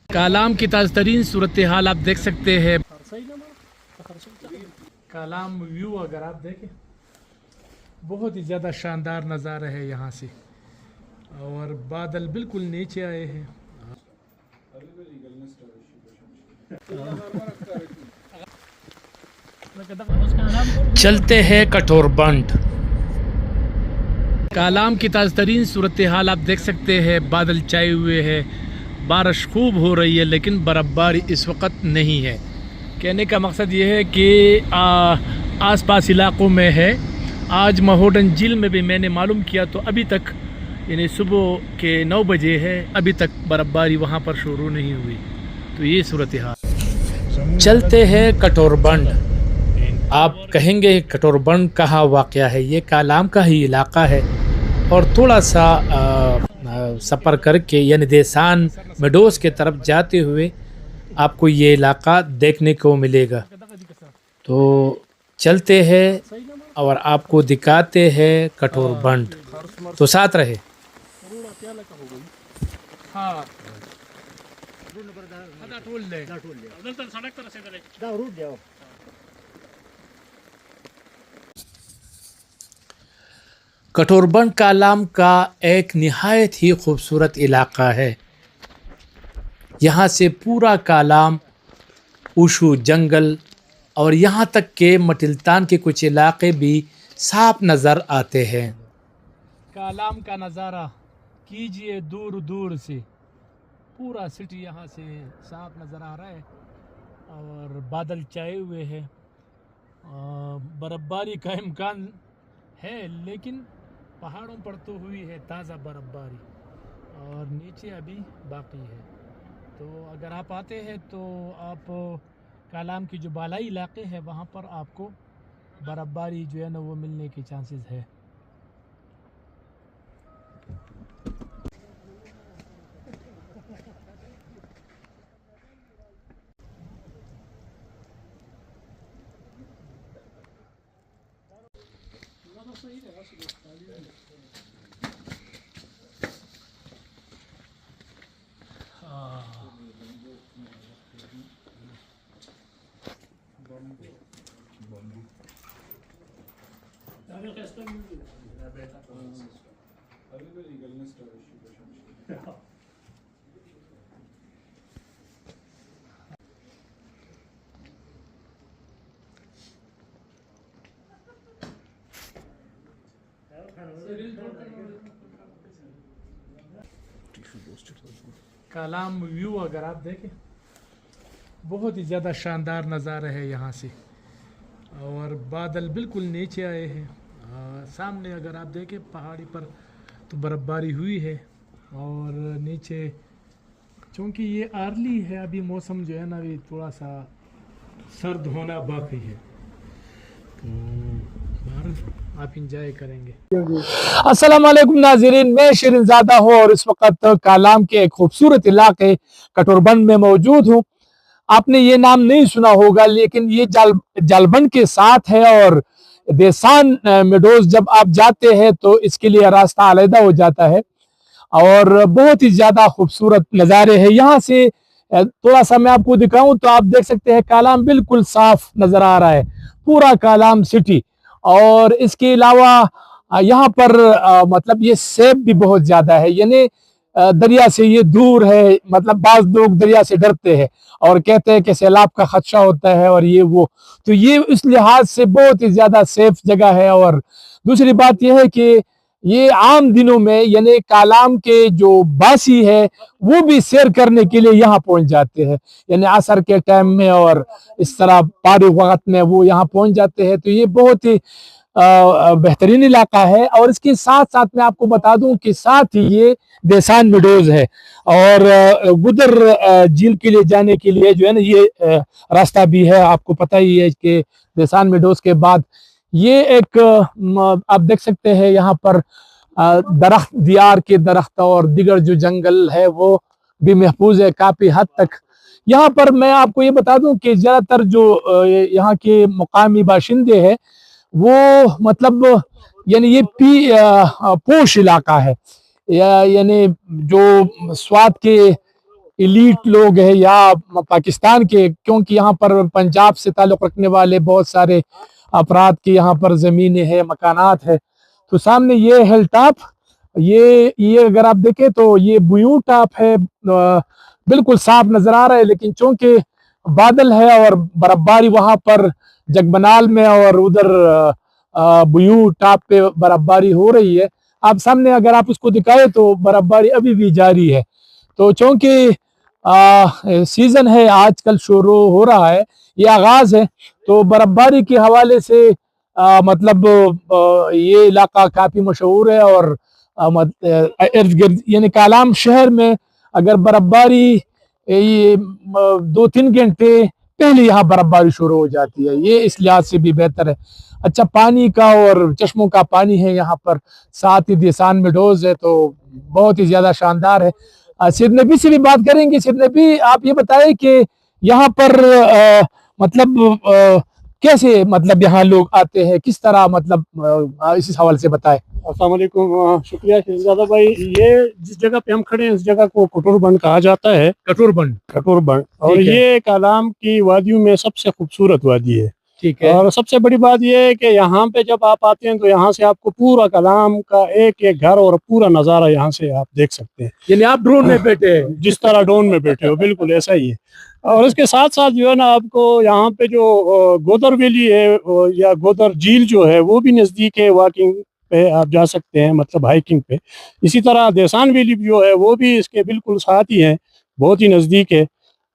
کالام کی تازہ ترین صورتحال آپ دیکھ سکتے ہیں. کالام ویو اگر آپ دیکھیں بہت ہی زیادہ شاندار نظارہ ہے یہاں سے, اور بادل بالکل نیچے آئے ہیں. چلتے ہیں کٹور بنڈ. کالام کی تازہ ترین صورتحال آپ دیکھ سکتے ہیں, بادل چھائے ہوئے ہیں, بارش خوب ہو رہی ہے لیکن برف باری اس وقت نہیں ہے. کہنے کا مقصد یہ ہے کہ آس پاس علاقوں میں ہے. آج مہوڈن جھیل میں بھی میں نے معلوم کیا تو ابھی تک یعنی صبح کے 9 بجے ہے, ابھی تک برف باری وہاں پر شروع نہیں ہوئی. تو یہ صورتحال. چلتے ہیں کٹور بنڈ. آپ کہیں گے کٹور بنڈ کہاں واقع ہے؟ یہ کالام کا ہی علاقہ ہے, اور تھوڑا سا سفر کر کے یعنی دیسان میڈوز کے طرف جاتے ہوئے آپ کو یہ علاقہ دیکھنے کو ملے گا. تو چلتے ہیں اور آپ کو دکھاتے ہیں کٹور بنڈ, تو ساتھ رہے. کٹور بنڈ کالام کا ایک نہایت ہی خوبصورت علاقہ ہے. یہاں سے پورا کالام اوشو جنگل اور یہاں تک کہ مٹلتان کے کچھ علاقے بھی صاف نظر آتے ہیں. کالام کا نظارہ کیجئے دور دور سے, پورا سٹی یہاں سے صاف نظر آ رہا ہے, اور بادل چھائے ہوئے ہیں. برف باری کا امکان ہے لیکن پہاڑوں پر تو ہوئی ہے تازہ برف باری, اور نیچے ابھی باقی ہے. تو اگر آپ آتے ہیں تو آپ کالام کی جو بالائی علاقے ہیں وہاں پر آپ کو برف باری جو ہے نا وہ ملنے کے چانسز ہے. کالام ویو اگر آپ دیکھیں بہت ہی زیادہ شاندار نظارہ ہے یہاں سے, اور بادل بالکل نیچے آئے ہیں. سامنے اگر آپ دیکھیں پہاڑی پر تو برف باری ہوئی ہے, اور نیچے چونکہ یہ ارلی ہے ابھی موسم جو ہے نا یہ تھوڑا سا سرد ہونا باقی ہے, تو آپ انجوائے کریں گے. السلام علیکم ناظرین, میں شیرین زادہ ہوں اور اس وقت کالام کے ایک خوبصورت علاقے کٹور بنڈ میں موجود ہوں. آپ نے یہ نام نہیں سنا ہوگا لیکن یہ جالبنڈ کے ساتھ ہے, اور دیسان میڈوز جب آپ جاتے ہیں تو اس کے لیے راستہ علیحدہ ہو جاتا ہے, اور بہت ہی زیادہ خوبصورت نظارے ہیں. یہاں سے تھوڑا سا میں آپ کو دکھاؤں تو آپ دیکھ سکتے ہیں کالام بالکل صاف نظر آ رہا ہے, پورا کالام سٹی. اور اس کے علاوہ یہاں پر مطلب یہ سیب بھی بہت زیادہ ہے, یعنی دریا سے یہ دور ہے. مطلب بعض لوگ دریا سے ڈرتے ہیں اور کہتے ہیں کہ سیلاب کا خدشہ ہوتا ہے اور یہ وہ, تو یہ اس لحاظ سے بہت ہی زیادہ سیف جگہ ہے. اور دوسری بات یہ ہے کہ یہ عام دنوں میں یعنی کالام کے جو باسی ہے وہ بھی سیر کرنے کے لیے یہاں پہنچ جاتے ہیں, یعنی عصر کے ٹائم میں اور اس طرح فارغ وقت میں وہ یہاں پہنچ جاتے ہیں. تو یہ بہت ہی بہترین علاقہ ہے. اور اس کے ساتھ ساتھ میں آپ کو بتا دوں کہ ساتھ ہی یہ دیسان میڈوز ہے, اور گدر جھیل کے لیے جانے کے لیے جو ہے نا یہ راستہ بھی ہے. آپ کو پتہ ہی ہے کہ دیسان میڈوز کے بعد یہ ایک آپ دیکھ سکتے ہیں یہاں پر درخت, دیار کے درخت اور دیگر جو جنگل ہے وہ بھی محفوظ ہے کافی حد تک. यहाँ पर मैं आपको ये बता दूं कि ज़्यादातर जो यहाँ के मुकामी बाशिंदे हैं वो मतलब यानी ये पोश इलाका है, यानी जो स्वाद के एलीट लोग हैं या पाकिस्तान के, क्योंकि यहाँ पर पंजाब से ताल्लुक़ रखने वाले बहुत सारे अफराद की यहाँ पर ज़मीनें हैं, मकानात है। तो सामने ये हिल टॉप, ये अगर आप देखें तो ये बुयूं टॉप है, बिल्कुल साफ नजर आ रहा है, लेकिन चूंकि बादल है और बर्फबारी वहां पर जगबनाल में और उधर बुयूं टॉप पे बर्फबारी हो रही है। आप सामने अगर आप उसको दिखाए तो बर्फबारी अभी भी जारी है। तो चूंकि सीजन है, आजकल शुरू हो रहा है, ये आगाज है, तो बर्फबारी के हवाले से मतलब ये इलाका काफी मशहूर है। और इर्द गिर्द यानी कालाम शहर में अगर बर्फबारी ये 2-3 घंटे पहले यहाँ बर्फबारी शुरू हो जाती है, ये इस लिहाज से भी बेहतर है। अच्छा पानी का और चश्मों का पानी है यहाँ पर, साथ ही देसान में डोज है, तो बहुत ही ज्यादा शानदार है। सिर नबी से भी बात करेंगे। सिर नबी, आप ये बताएं कि यहाँ पर मतलब कैसे मतलब यहाँ लोग आते हैं, किस तरह, मतलब इस हवाले से बताएं। अस्सलाम वालेकुम, शुक्रिया शहजादा भाई। ये जिस जगह पे हम खड़े हैं इस जगह को कटोर बंड कहा जाता है। कटोर बंड, और ये कालाम की वादियों में सबसे खूबसूरत वादी है। ठीक है। और सबसे बड़ी बात यह है कि यहाँ पे जब आप आते हैं तो यहाँ से आपको पूरा कलाम का एक एक घर और पूरा नज़ारा यहाँ से आप देख सकते हैं। यानी आप ड्रोन में बैठे हैं, जिस तरह ड्रोन में बैठे हो, बिल्कुल ऐसा ही है। और इसके साथ साथ जो है ना, आपको यहाँ पे जो गोदर वैली है या गोदर झील जो है वो भी नज़दीक है, वॉकिंग पे आप जा सकते हैं, मतलब हाइकिंग पे। इसी तरह देसान वैली जो है वो भी इसके बिल्कुल साथ ही है, बहुत ही नज़दीक है।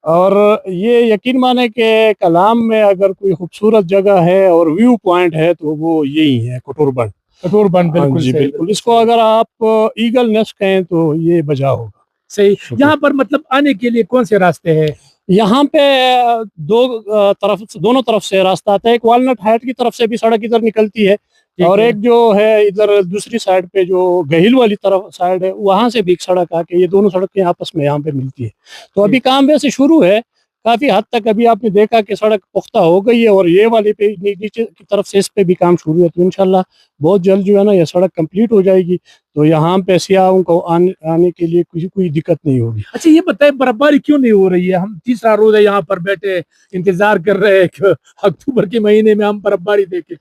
और ये यकीन माने कि कलाम में अगर कोई खूबसूरत जगह है और व्यू पॉइंट है तो वो यही है, कटोर बंड। बिल्कुल जी सही, बिल्कुल। इसको अगर आप ईगल नेस्ट कहें तो ये बजा होगा। सही। यहाँ पर मतलब आने के लिए कौन से रास्ते हैं? यहाँ पे दोनों तरफ से रास्ता आता है। एक वालनट हाइट की तरफ से भी सड़क इधर निकलती है, और एक जो है इधर दूसरी साइड पे जो गहिल वाली तरफ साइड है वहां से भी एक सड़क आके ये दोनों सड़कें आपस में यहाँ पे मिलती है। तो अभी काम वैसे शुरू है काफी हद तक। अभी आपने देखा कि सड़क पुख्ता हो गई है, और ये वाले पे नीचे की तरफ से इस पे भी काम शुरू है। तो इंशाल्लाह बहुत जल्द जो है ना ये सड़क कंप्लीट हो जाएगी, तो यहाँ पे सियाहों को आने के लिए कोई दिक्कत नहीं होगी। अच्छा ये बताए बर्फबारी क्यों नहीं हो रही है? हम तीसरा रोज है यहाँ पर बैठे इंतजार कर रहे हैं कि अक्टूबर के महीने में हम बर्फबारी देखें।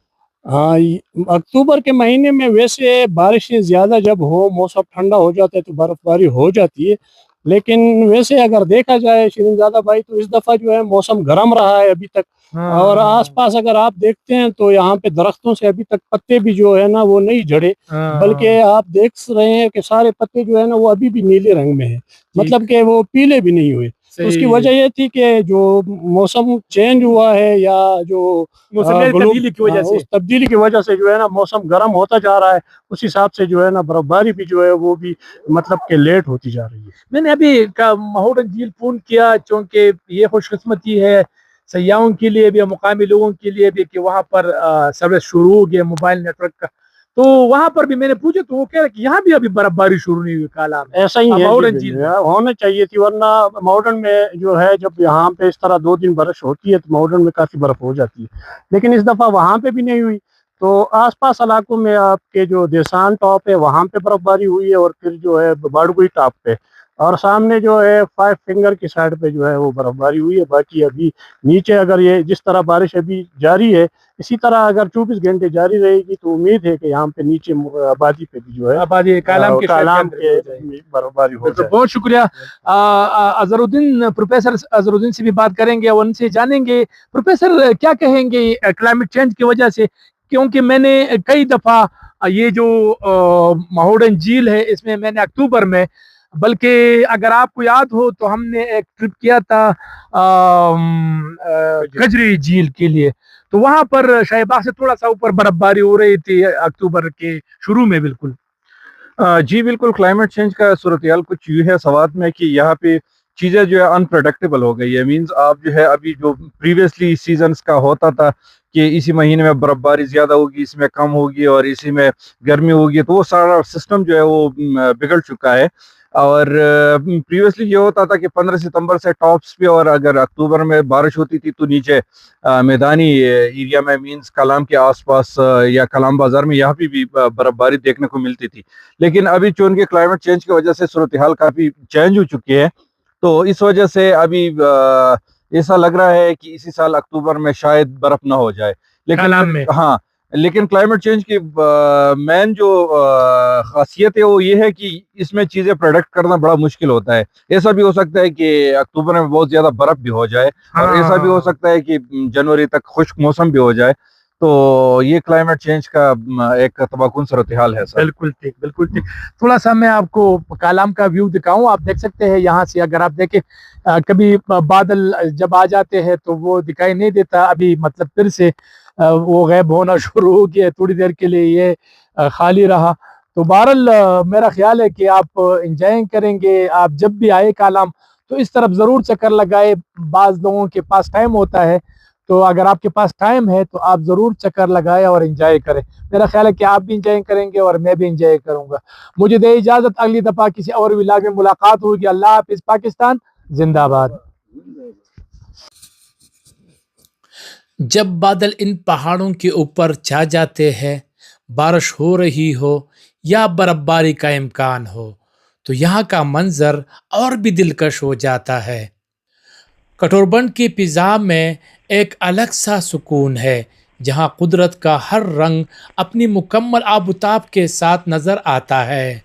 हाँ, अक्टूबर के महीने में वैसे बारिशें ज़्यादा जब हो, मौसम ठंडा हो जाता है तो बर्फबारी हो जाती है। लेकिन वैसे अगर देखा जाए शरीनज़ादा भाई तो इस दफ़ा जो है मौसम गर्म रहा है अभी तक। और आसपास अगर आप देखते हैं तो यहाँ पे दरख्तों से अभी तक पत्ते भी जो है ना वो नहीं झड़े, बल्कि आप देख रहे हैं कि सारे पत्ते जो है ना वो अभी भी नीले रंग में है, मतलब कि वो पीले भी नहीं हुए। उसकी वजह ये थी कि जो मौसम चेंज हुआ है या जो तब्दीली की वजह से, उस तब्दीली की वजह से जो है ना मौसम गर्म होता जा रहा है, उस हिसाब से जो है ना बर्फबारी भी जो है वो भी मतलब के लेट होती जा रही है। मैंने अभी महोडन झील फोन किया, चूंकि ये खुशकिस्मती है सयाहों के लिए भी, मुकामी लोगों के लिए भी, कि वहाँ पर सर्विस शुरू हो गया मोबाइल नेटवर्क का। तो वहां पर भी मैंने पूछा तो वो कह रहे कि यहाँ भी अभी बर्फबारी शुरू नहीं हुई काला में। ऐसा ही है, होना चाहिए थी, वरना मॉडर्न में जो है जब यहाँ पे इस तरह 2 दिन बारिश होती है तो मॉडर्न में काफी बर्फ हो जाती है, लेकिन इस दफा वहाँ पे भी नहीं हुई। तो आसपास इलाकों में आपके जो देसान टॉप है वहाँ पे बर्फबारी हुई है, और फिर जो है बाड़गुई टॉप पे, और सामने जो है 5 फिंगर की साइड पे जो है वो बर्फबारी हुई है। बाकी अभी नीचे अगर ये जिस तरह बारिश अभी जारी है इसी तरह अगर 24 घंटे जारी रहेगी तो उम्मीद है कि यहाँ पे नीचे आबादी पे भी जो है आबादी कालाम के बर्फबारी हो जाए। बहुत शुक्रिया। अजहरुद्दीन, प्रोफेसर अजहरुद्दीन से भी बात करेंगे, उनसे जानेंगे प्रोफेसर क्या कहेंगे क्लाइमेट चेंज की वजह से, क्योंकि मैंने कई दफा ये जो महोडन झील है इसमें मैंने अक्टूबर में, बल्कि अगर आपको याद हो तो हमने एक ट्रिप किया था कजरी झील के लिए, तो वहां पर शाहीबाग से थोड़ा सा ऊपर बर्फबारी हो रही थी अक्टूबर के शुरू में। बिल्कुल जी बिल्कुल, क्लाइमेट चेंज का सूरत कुछ यूँ है सवात में कि यहाँ पे चीज़ें जो है अनप्रडिक्टेबल हो गई है। मींस आप जो है अभी जो प्रीवियसली सीजन्स का होता था कि इसी महीने में बर्फबारी ज़्यादा होगी, इसमें कम होगी और इसी में गर्मी होगी, तो वो सारा सिस्टम जो है वो बिगड़ चुका है। اور پریویسلی یہ ہوتا تھا کہ 15 ستمبر سے ٹاپس پہ، اور اگر اکتوبر میں بارش ہوتی تھی تو نیچے میدانی ایریا میں مینز کلام کے آس پاس یا کلام بازار میں یہاں پہ بھی برف باری دیکھنے کو ملتی تھی. لیکن ابھی چونکہ کلائمیٹ چینج کی وجہ سے صورتحال کافی چینج ہو چکی ہے، تو اس وجہ سے ابھی ایسا لگ رہا ہے کہ اسی سال اکتوبر میں شاید برف نہ ہو جائے. کلام میں ہاں، لیکن کلائمیٹ چینج کی مین جو خاصیت ہے وہ یہ ہے کہ اس میں چیزیں پروڈکٹ کرنا بڑا مشکل ہوتا ہے. ایسا بھی ہو سکتا ہے کہ اکتوبر میں بہت زیادہ برف بھی ہو جائے، اور ایسا بھی ہو سکتا ہے کہ جنوری تک خشک موسم بھی ہو جائے. تو یہ کلائمیٹ چینج کا ایک تباہ صورتحال ہے سر. بالکل ٹھیک، بالکل ٹھیک. تھوڑا سا میں آپ کو کالام کا ویو دکھاؤں. آپ دیکھ سکتے ہیں یہاں سے، اگر آپ دیکھیں کبھی بادل جب آ جاتے ہیں تو وہ دکھائی نہیں دیتا. ابھی مطلب پھر سے وہ غائب ہونا شروع ہو گیا، تھوڑی دیر کے لیے یہ خالی رہا. تو بہرحال میرا خیال ہے کہ آپ انجوائنگ کریں گے. آپ جب بھی آئے کالام تو اس طرف ضرور چکر لگائے. بعض لوگوں کے پاس ٹائم ہوتا ہے، تو اگر آپ کے پاس ٹائم ہے تو آپ ضرور چکر لگائیں اور انجوائے کریں. میرا خیال ہے کہ آپ بھی انجوائے کریں گے اور میں بھی انجوائے کروں گا. مجھے دے اجازت، اگلی دفعہ کسی اور ولاگ میں ملاقات ہوگی. اللہ حافظ. پاکستان زندہ آباد. جب بادل ان پہاڑوں کے اوپر چھا جاتے ہیں، بارش ہو رہی ہو یا برف باری کا امکان ہو، تو یہاں کا منظر اور بھی دلکش ہو جاتا ہے. کٹور بنڈ کی فضا میں ایک الگ سا سکون ہے، جہاں قدرت کا ہر رنگ اپنی مکمل آب و تاب کے ساتھ نظر آتا ہے.